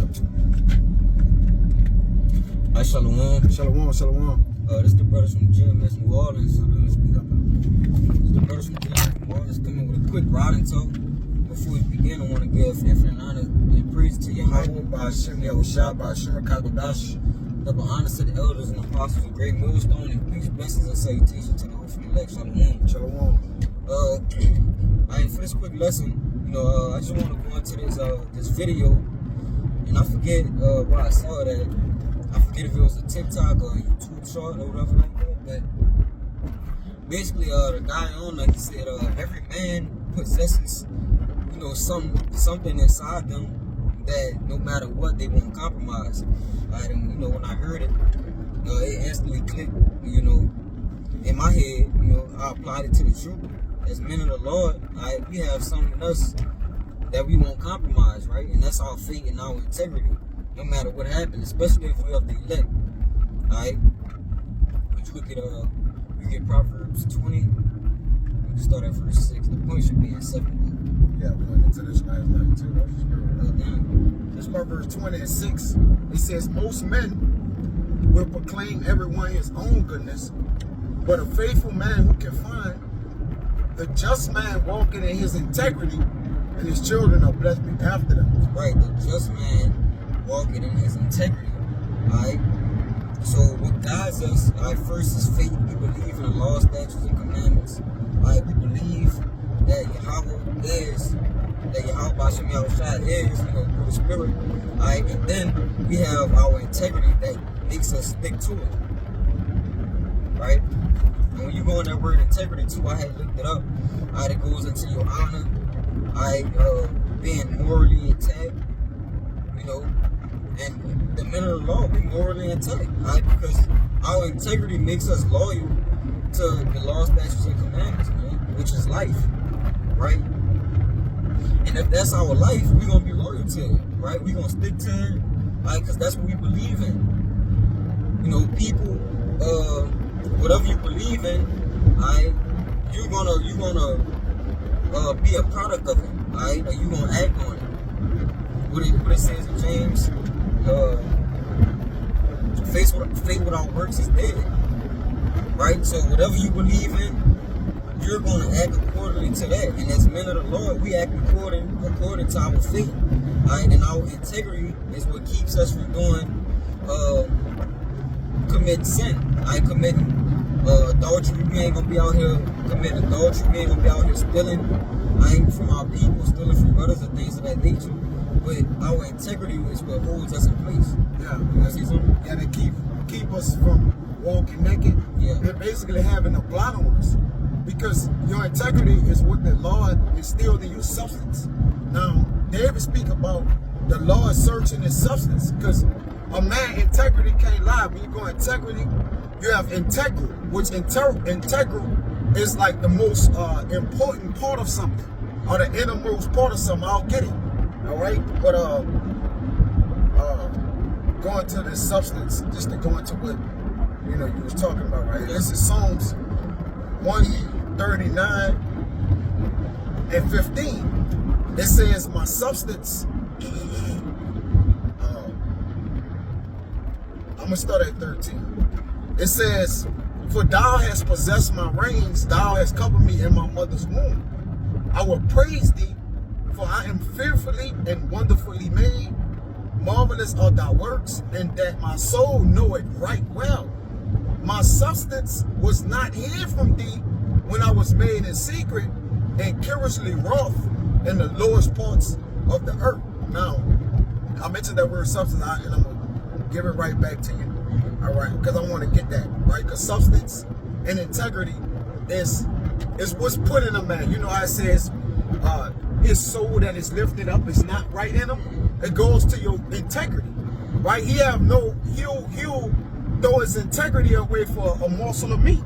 Hi, Shalom. Shalom, shalom. This the brothers from GMS New Orleans. This the brothers from GMS New Orleans coming with a quick riding talk. Before we begin, I want to give infinite honor and praise to Yahweh, Ba'ashem Yahushua, Ba'ashem Rakadash. double honors to the elders and apostles of Great Millstone, and peace, blessings, and salutation to the hopefully elect. Shalom. Shalom. For this quick lesson, I just want to go into this video, and I forget where I saw that. I forget if it was a TikTok or a YouTube short or whatever like that, but basically the guy on there, he said every man possesses something inside them that no matter what they won't compromise. And when I heard it, it instantly clicked, in my head. I applied it to the truth. As men of the Lord, we have something in us that we won't compromise, right? And that's our faith and our integrity, no matter what happens, especially if we're of the elect. Alright? Which we get Proverbs 20. We can start at verse 6. The point should be in 7. Yeah, we went into this last night too. This Proverbs 20 and 6. It says, most men will proclaim everyone his own goodness, but a faithful man who can find the just man walking in his integrity, and his children are blessed after them. Right, the just man walking in his integrity. Alright? So what guides us, first is faith. We believe in the law, statutes, and commandments. Alright, we believe that Yahweh is, that Yahweh Ba'ashem Yahushua is, through the Spirit. Alright, and then we have our integrity that makes us stick to it. Right? And when you go in that word integrity too, I had looked it up. Alright, it goes into your honor. Alright, being morally intact, and the men of the law, we morally intact, right? Because our integrity makes us loyal to the law, statutes, and commandments, which is life, right? And if that's our life, we're going to be loyal to it, right? We're going to stick to it, right? Because that's what we believe in. People, whatever you believe in, right? You're gonna be a product of it, right? Or you're going to act on it. What it says in James, faith without works is dead, right? So whatever you believe in, you're going to act accordingly to that. And as men of the Lord, we act according to our faith, right? And our integrity is what keeps us from committing sin. Committing adultery. We ain't gonna be out here committing adultery. We ain't gonna be out here stealing. From our people, stealing from brothers and things of that nature. But our integrity is what holds us in place. Yeah, they keep us from walking naked. Yeah. They're basically having a blot on us, because your integrity is what the Lord instilled in your substance. Now, David speak about the Lord searching his substance, because a man integrity can't lie. When you go integrity, you have integral, which integral is like the most important part of something, or the innermost part of something. I'll get it. All right, but going to this substance, just to go into what you was talking about, right? This is Psalms 139 and 15. It says, "My substance." I'm gonna start at 13. It says, "For thou hast possessed my reins; thou hast covered me in my mother's womb. I will praise thee, for I am fearfully and wonderfully made. Marvelous are thy works, and that my soul know it right well. My substance was not hid from thee when I was made in secret and curiously wrought in the lowest parts of the earth." Now, I mentioned that word substance, and I'm going to give it right back to you. All right, because I want to get that, right? Because substance and integrity is what's put in a man. How it says, his soul that is lifted up is not right in him. It goes to your integrity, right? He'll throw his integrity away for a morsel of meat,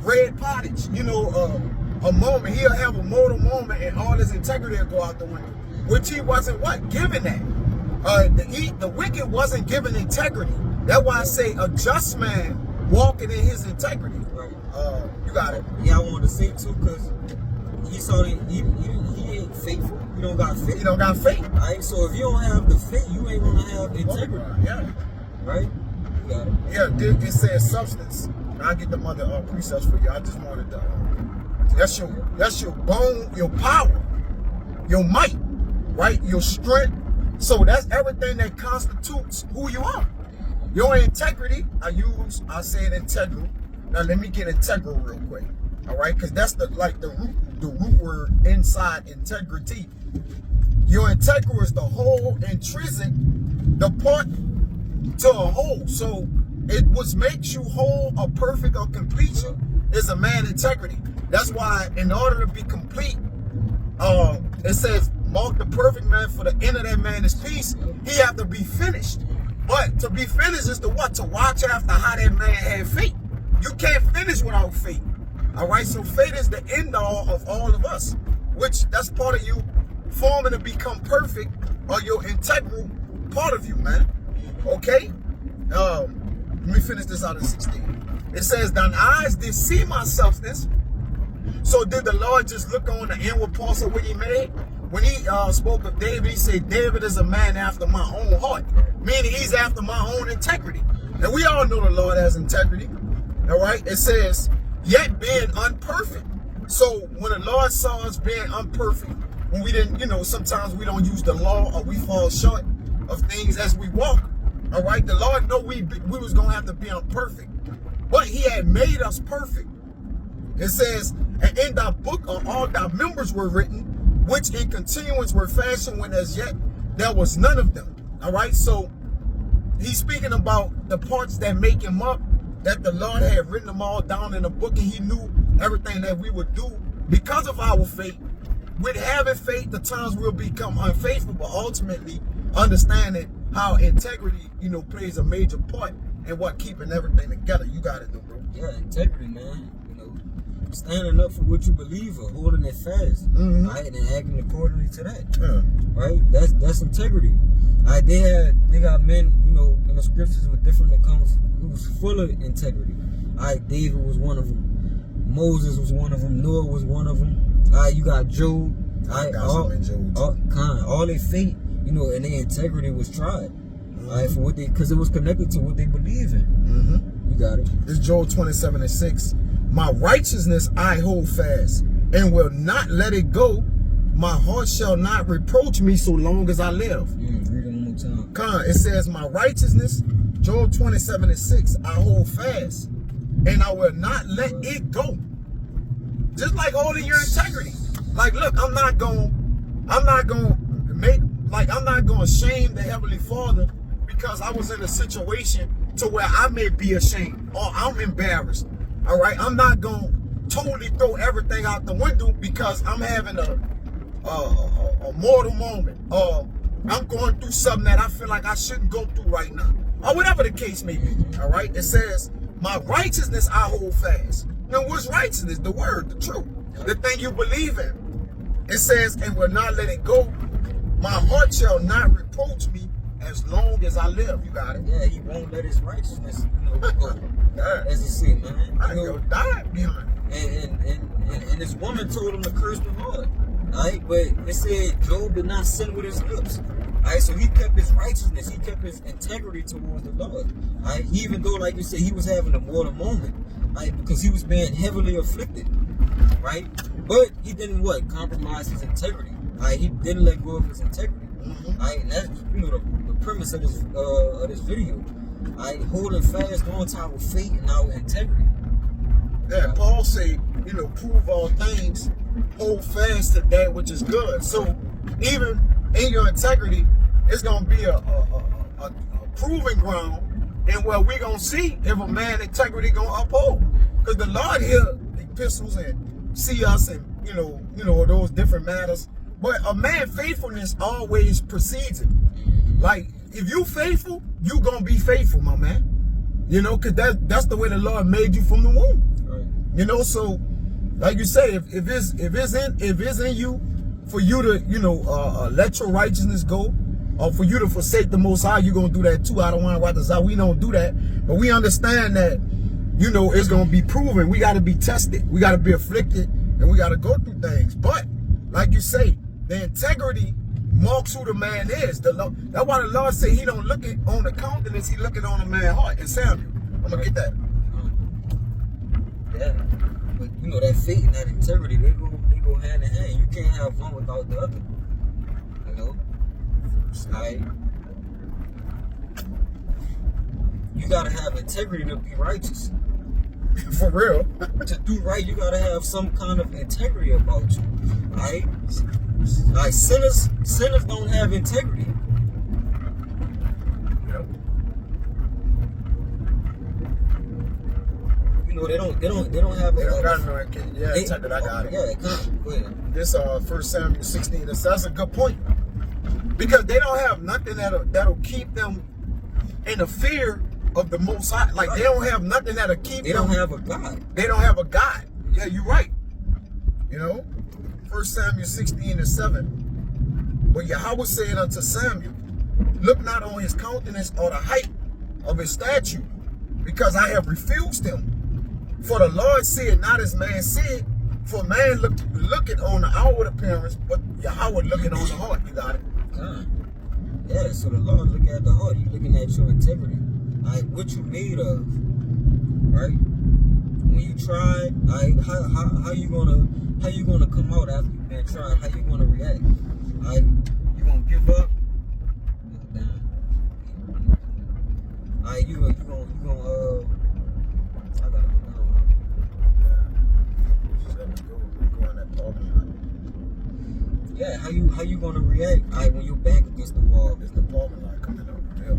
red pottage. A moment he'll have a mortal moment, and all his integrity will go out the window, which he wasn't given that. The wicked wasn't given integrity. That's why I say a just man walking in his integrity. Right. You got it. Yeah, I wanted to say too, because he saw that he ain't faithful. You don't got faith. You don't got faith. Right? So if you don't have the faith, you ain't gonna have integrity. Yeah. Right? You got it. Yeah, it says substance. I'll get the mother precepts for you. I just wanted to. That's your bone, your power, your might, right? Your strength. So that's everything that constitutes who you are. Your integrity. I said integral. Now let me get integral real quick. All right, because that's the root word inside integrity. Your integral is the whole, intrinsic, the part to a whole. So it what makes you whole or perfect or completion is a man integrity. That's why in order to be complete, it says mark the perfect man, for the end of that man is peace. He have to be finished. But to be finished is to what? To watch after how that man had faith. You can't finish without faith. All right, so faith is the end all of all of us, which that's part of you forming to become perfect, or your integral part of you, man. Okay? Let me finish this out in 16. It says, thine eyes did see my substance. So did the Lord just look on the inward parts of what he made? When he spoke of David, he said, David is a man after my own heart, meaning he's after my own integrity. And we all know the Lord has integrity. All right? It says, yet being unperfect. So when the Lord saw us being unperfect, when we didn't, sometimes we don't use the law or we fall short of things as we walk. All right? The Lord knew we was going to have to be imperfect. But he had made us perfect. It says, and in thy book all thy members were written, which in continuance were fashioned when as yet there was none of them. All right? So he's speaking about the parts that make him up, that the Lord had written them all down in a book, and he knew everything that we would do because of our faith. With having faith, the times we'll become unfaithful, but ultimately understanding how integrity, plays a major part in what keeping everything together. You got it, though, bro. Yeah, integrity, man. Standing up for what you believe in, holding it fast, right, and acting accordingly to that, right? That's integrity. Right, they got men, in the scriptures with different accounts who was full of integrity. Right, David was one of them, Moses was one of them, Noah was one of them. Right, you got Job. Right, all their faith, and their integrity was tried. Right, for what because it was connected to what they believe in. You got it. It's Job 27:6. My righteousness I hold fast, and will not let it go. My heart shall not reproach me so long as I live. Read it one more time. It says, my righteousness, Job 27:6, I hold fast, and I will not let it go. Just like holding your integrity. Like, look, I'm not gonna shame the Heavenly Father because I was in a situation to where I may be ashamed or I'm embarrassed. All right, I'm not gonna totally throw everything out the window because I'm having a mortal moment, or I'm going through something that I feel like I shouldn't go through right now, or whatever the case may be. All right, it says, my righteousness I hold fast. And what's righteousness? The word, the truth, the thing you believe in. It says, and will not let it go. My heart shall not reproach me as long as I live. You got it. Yeah, he won't let his righteousness go. As you see, man. I ain't die behind it. And this woman told him to curse the Lord. Right? But it said Job did not sin with his lips. Right? So he kept his righteousness, he kept his integrity towards the Lord. Right? Even though, like you said, he was having a mortal moment, right? Because he was being heavily afflicted. Right? But he didn't compromise his integrity. Right? He didn't let go of his integrity. Right? And that's the premise of this video. Right? Holding fast on to our faith and our integrity. Yeah, Paul say, prove all things, hold fast to that which is good. So even in your integrity, it's gonna be a proving ground, and where we're gonna see if a man integrity gonna uphold. Because the Lord hear the epistles and see us, and those different matters. But a man faithfulness always precedes it. Like, if you faithful, you gonna be faithful, my man. Because that's the way the Lord made you from the womb. Right. So like you say, if it's in you for you to let your righteousness go, or for you to forsake the Most High, you're gonna do that too. I don't want to write this out. We don't do that, but we understand that it's gonna be proven. We got to be tested. We got to be afflicted, and we got to go through things. But like you say, The integrity marks who the man is. That's why the Lord said he don't look it on the countenance, he looking on the man's heart. In Samuel. I'm going to get that. Yeah. But you know, that faith and that integrity, they go hand in hand. You can't have one without the other. You know? Like, you gotta have integrity to be righteous. For real. To do right, you gotta have some kind of integrity about you. Right? Like sinners don't have integrity. Yep. You know, they don't have They don't got no integrity. Yeah, integrity. I got it. Yeah, go ahead. This 1 Samuel 16. That's a good point. Because they don't have nothing that'll keep them in the fear of the Most High. Like, they don't have nothing that'll keep them. They don't have a God. They don't have a God. Yeah, you're right. You know, 1 Samuel 16:7. But Yahweh said unto Samuel, look not on his countenance or the height of his stature, because I have refused him. For the Lord said not as man said, for man looketh on the outward appearance, but Yahweh looking on the heart. You got it. Yeah, so the Lord look at the heart. You looking at your integrity, like what you made of, right? When you try, like how you gonna come out after you've been trying? How you gonna react? Like, you gonna give up? Like you gonna I gotta go down. Yeah, how you gonna react? Like when you're back against the wall. There's the parking lot coming up. Yeah.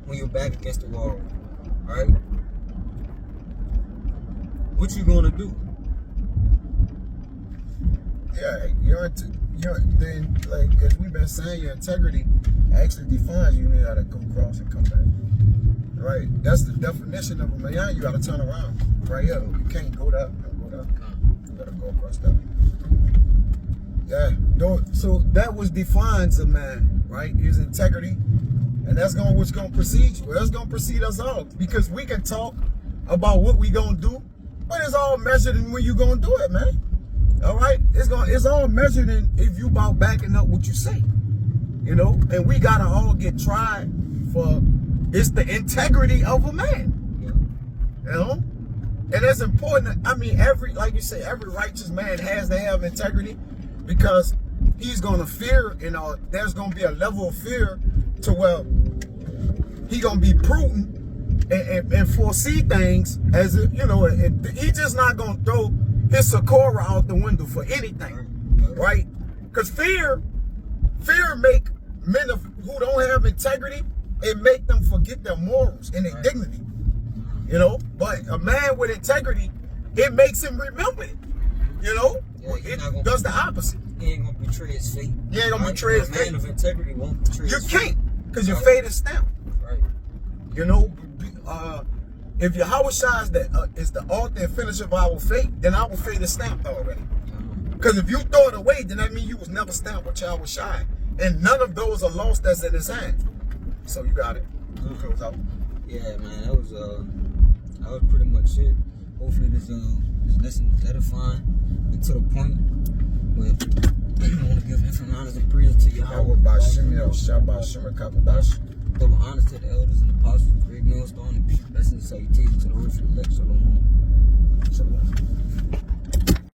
When you're back against the wall, right? What you gonna do? Yeah, then, like as we've been saying, your integrity actually defines you. You gotta come across and come back. Right? That's the definition of a man. You gotta turn around. Right here. You can't go down. You gotta go across that. Yeah. So that was defines a man, right? His integrity. And that's what's gonna precede you. That's gonna precede us all. Because we can talk about what we gonna do, but it's all measured in when you gonna do it, man. All right? It's all measured in if you about backing up what you say. You know? And we gotta all get tried for it's the integrity of a man. You know? And that's important. I mean, like you say, every righteous man has to have integrity, because he's gonna fear, there's gonna be a level of fear to where he gonna be prudent and foresee things as if, he's just not gonna throw his Sakura out the window for anything, right? Because fear make men who don't have integrity, it make them forget their morals and their dignity, But a man with integrity, it makes him remember it, It does the opposite. He ain't gonna betray his faith. He ain't gonna betray his faith. A man of integrity won't betray his faith. You can't, because your faith is stamped. Right. If Yahweh shines that is the author and finisher of our faith, then our faith is stamped already. Because if you throw it away, then that means you was never stamped with Yahweh shine. And none of those are lost that's in his hand. So you got it. Close out. Yeah, man, that was pretty much it. Hopefully this lesson was edifying and to the point. But I want to give infinite honors and praise to Yahweh. Double honors to the elders and apostles, great millstone and peace, blessings, salutations to the earth, elect, shalom.